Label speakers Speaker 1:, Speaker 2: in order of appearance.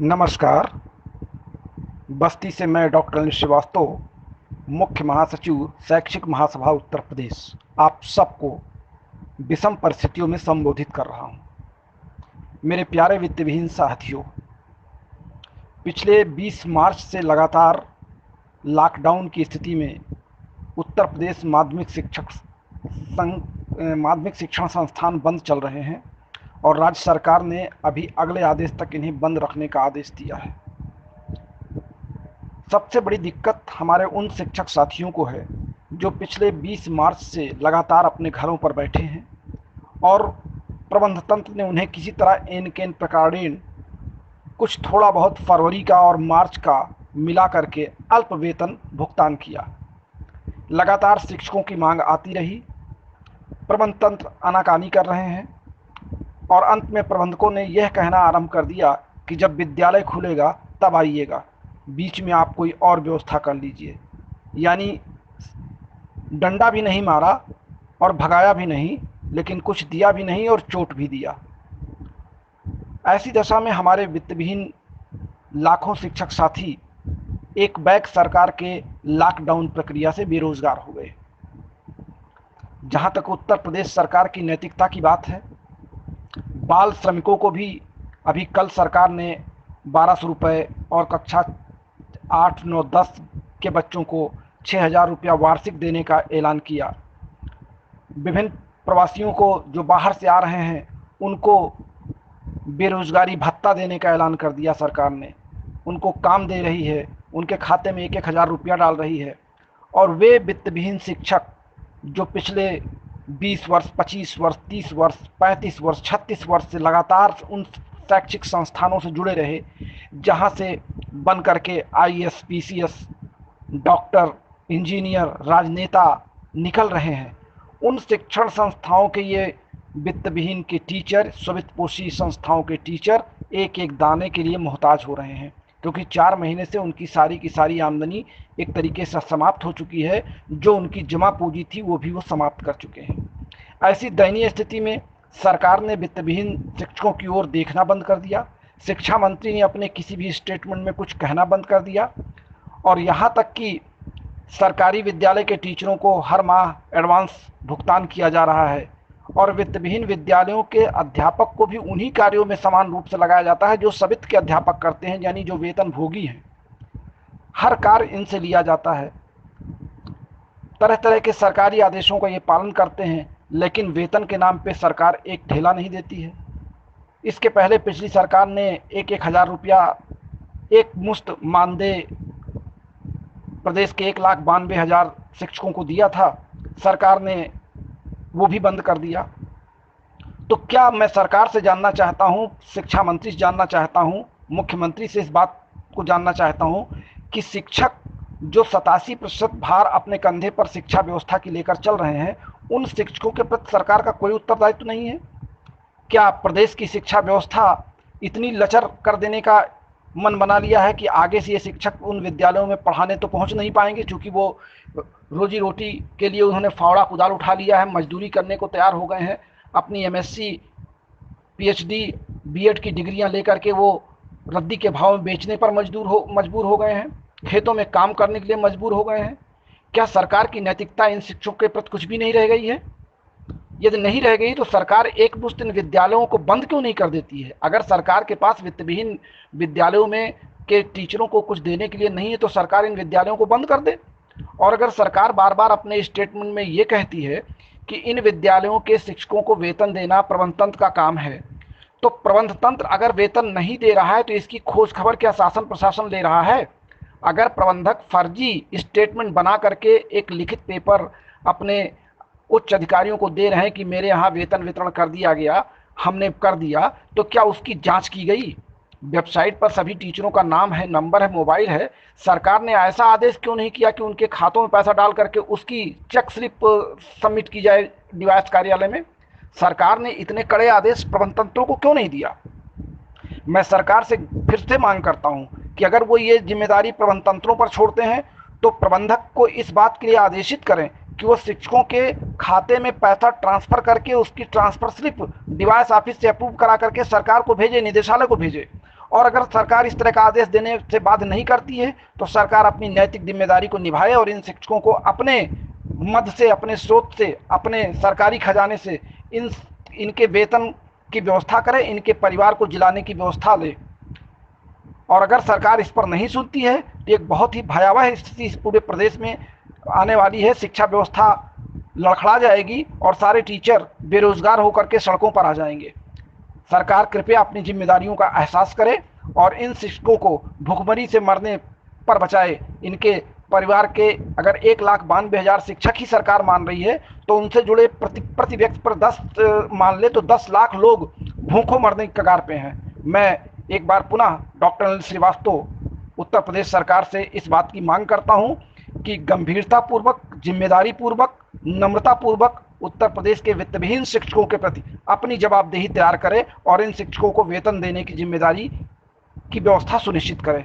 Speaker 1: नमस्कार। बस्ती से मैं डॉक्टर अनिल श्रीवास्तव, मुख्य महासचिव शैक्षिक महासभा उत्तर प्रदेश, आप सबको विषम परिस्थितियों में संबोधित कर रहा हूं। मेरे प्यारे वित्त विहीन साथियों, पिछले 20 मार्च से लगातार लॉकडाउन की स्थिति में उत्तर प्रदेश माध्यमिक शिक्षण संस्थान बंद चल रहे हैं और राज्य सरकार ने अभी अगले आदेश तक इन्हें बंद रखने का आदेश दिया है। सबसे बड़ी दिक्कत हमारे उन शिक्षक साथियों को है जो पिछले 20 मार्च से लगातार अपने घरों पर बैठे हैं और प्रबंध तंत्र ने उन्हें किसी तरह एन केन प्रकारेण कुछ थोड़ा बहुत फरवरी का और मार्च का मिला करके अल्प वेतन भुगतान किया। लगातार शिक्षकों की मांग आती रही, प्रबंध तंत्र आनाकानी कर रहे हैं और अंत में प्रबंधकों ने यह कहना आरंभ कर दिया कि जब विद्यालय खुलेगा तब आइएगा, बीच में आप कोई और व्यवस्था कर लीजिए। यानी डंडा भी नहीं मारा और भगाया भी नहीं, लेकिन कुछ दिया भी नहीं और चोट भी दिया। ऐसी दशा में हमारे वित्तविहीन लाखों शिक्षक साथी एक बैग सरकार के लॉकडाउन प्रक्रिया से बेरोजगार हो गए। जहां तक उत्तर प्रदेश सरकार की नैतिकता की बात है, बाल श्रमिकों को भी अभी कल सरकार ने 1200 रुपये और कक्षा 8, 9, 10 के बच्चों को 6000 रुपया वार्षिक देने का ऐलान किया। विभिन्न प्रवासियों को जो बाहर से आ रहे हैं उनको बेरोजगारी भत्ता देने का ऐलान कर दिया सरकार ने। उनको काम दे रही है, उनके खाते में 1-1 हज़ार रुपया डाल रही है। और वे वित्तविहीन शिक्षक जो पिछले 20 वर्ष, 25 वर्ष, 30 वर्ष, 35 वर्ष, 36 वर्ष से लगातार उन शैक्षिक संस्थानों से जुड़े रहे जहां से बन करके आईएएस, पीसीएस, डॉक्टर, इंजीनियर, राजनेता निकल रहे हैं, उन शिक्षण संस्थाओं के ये वित्तविहीन के टीचर, स्ववित्तपोषी संस्थाओं के टीचर एक एक दाने के लिए मोहताज हो रहे हैं, क्योंकि 4 महीने से उनकी सारी की सारी आमदनी एक तरीके से समाप्त हो चुकी है। जो उनकी जमा पूंजी थी वो भी वो समाप्त कर चुके हैं। ऐसी दयनीय स्थिति में सरकार ने वित्तविहीन शिक्षकों की ओर देखना बंद कर दिया। शिक्षा मंत्री ने अपने किसी भी स्टेटमेंट में कुछ कहना बंद कर दिया और यहाँ तक कि सरकारी विद्यालय के टीचरों को हर माह एडवांस भुगतान किया जा रहा है और वित्तविहीन विद्यालयों के अध्यापक को भी उन्हीं कार्यों में समान रूप से लगाया जाता है जो सवित्त के अध्यापक करते हैं, यानी जो वेतन भोगी हैं। हर कार्य इनसे लिया जाता है। तरह तरह के सरकारी आदेशों का ये पालन करते हैं, लेकिन वेतन के नाम पे सरकार एक ढेला नहीं देती है। इसके पहले पिछली सरकार ने 1-1 हज़ार रुपया एक मुश्त मानदेय प्रदेश के 1,92,000 शिक्षकों को दिया था। सरकार ने वो भी बंद कर दिया। तो क्या मैं सरकार से जानना चाहता हूँ, शिक्षा मंत्री से जानना चाहता हूँ, मुख्यमंत्री से इस बात को जानना चाहता हूँ कि शिक्षक जो 87% भार अपने कंधे पर शिक्षा व्यवस्था की लेकर चल रहे हैं, उन शिक्षकों के प्रति सरकार का कोई उत्तरदायित्व नहीं है? क्या प्रदेश की शिक्षा व्यवस्था इतनी लचर कर देने का मन बना लिया है कि आगे से ये शिक्षक उन विद्यालयों में पढ़ाने तो पहुंच नहीं पाएंगे, क्योंकि वो रोजी रोटी के लिए उन्होंने फावड़ा कुदाल उठा लिया है, मजदूरी करने को तैयार हो गए हैं। अपनी एमएससी, पीएचडी, बीएड की डिग्रियां लेकर के वो रद्दी के भाव में बेचने पर मजबूर हो गए हैं, खेतों में काम करने के लिए मजबूर हो गए हैं। क्या सरकार की नैतिकता इन शिक्षकों के प्रति कुछ भी नहीं रह गई है? यदि नहीं रह गई तो सरकार एक मुश्त इन विद्यालयों को बंद क्यों नहीं कर देती है? अगर सरकार के पास वित्तविहीन विद्यालयों में के टीचरों को कुछ देने के लिए नहीं है तो सरकार इन विद्यालयों को बंद कर दे। और अगर सरकार बार बार अपने स्टेटमेंट में ये कहती है कि इन विद्यालयों के शिक्षकों को वेतन देना प्रबंध तंत्र का काम है, तो प्रबंध तंत्र अगर वेतन नहीं दे रहा है तो इसकी खोज खबर क्या शासन प्रशासन ले रहा है? अगर प्रबंधक फर्जी स्टेटमेंट बना करके एक लिखित पेपर अपने उच्च अधिकारियों को दे रहे हैं कि मेरे यहाँ वेतन वितरण कर दिया गया, हमने कर दिया, तो क्या उसकी जांच की गई? वेबसाइट पर सभी टीचरों का नाम है, नंबर है, मोबाइल है। सरकार ने ऐसा आदेश क्यों नहीं किया कि उनके खातों में पैसा डाल करके उसकी चेक स्लिप सबमिट की जाए डिवाइस कार्यालय में? सरकार ने इतने कड़े आदेश प्रबंध तंत्रों को क्यों नहीं दिया? मैं सरकार से फिर से मांग करता हूं कि अगर वो ये जिम्मेदारी प्रबंध तंत्रों पर छोड़ते हैं तो प्रबंधक को इस बात के लिए आदेशित करें कि वो शिक्षकों के खाते में पैसा ट्रांसफर करके उसकी ट्रांसफर स्लिप डिवाइस ऑफिस से अप्रूव करा करके सरकार को भेजे, निदेशालय को भेजे और अगर सरकार इस तरह का आदेश देने से बाध्य नहीं करती है तो सरकार अपनी नैतिक जिम्मेदारी को निभाए और इन शिक्षकों को अपने मद से, अपने स्रोत से, अपने सरकारी खजाने से इनके वेतन की व्यवस्था करे, इनके परिवार को जिलाने की व्यवस्था ले। और अगर सरकार इस पर नहीं सुनती है तो एक बहुत ही भयावह स्थिति इस पूरे प्रदेश में आने वाली है। शिक्षा व्यवस्था लड़खड़ा जाएगी और सारे टीचर बेरोजगार होकर के सड़कों पर आ जाएंगे। सरकार कृपया अपनी जिम्मेदारियों का एहसास करे और इन शिक्षकों को भुखमरी से मरने पर बचाए। इनके परिवार के अगर 1,92,000 शिक्षक ही सरकार मान रही है तो उनसे जुड़े प्रति व्यक्ति पर 10 मान ले तो 10 लाख लोग भूखों मरने की कगार पे हैं। मैं एक बार पुनः डॉक्टर अनिल श्रीवास्तव उत्तर प्रदेश सरकार से इस बात की मांग करता हूं कि गंभीरतापूर्वक, जिम्मेदारीपूर्वक, नम्रतापूर्वक उत्तर प्रदेश के वित्तविहीन शिक्षकों के प्रति अपनी जवाबदेही तैयार करें और इन शिक्षकों को वेतन देने की जिम्मेदारी की व्यवस्था सुनिश्चित करें।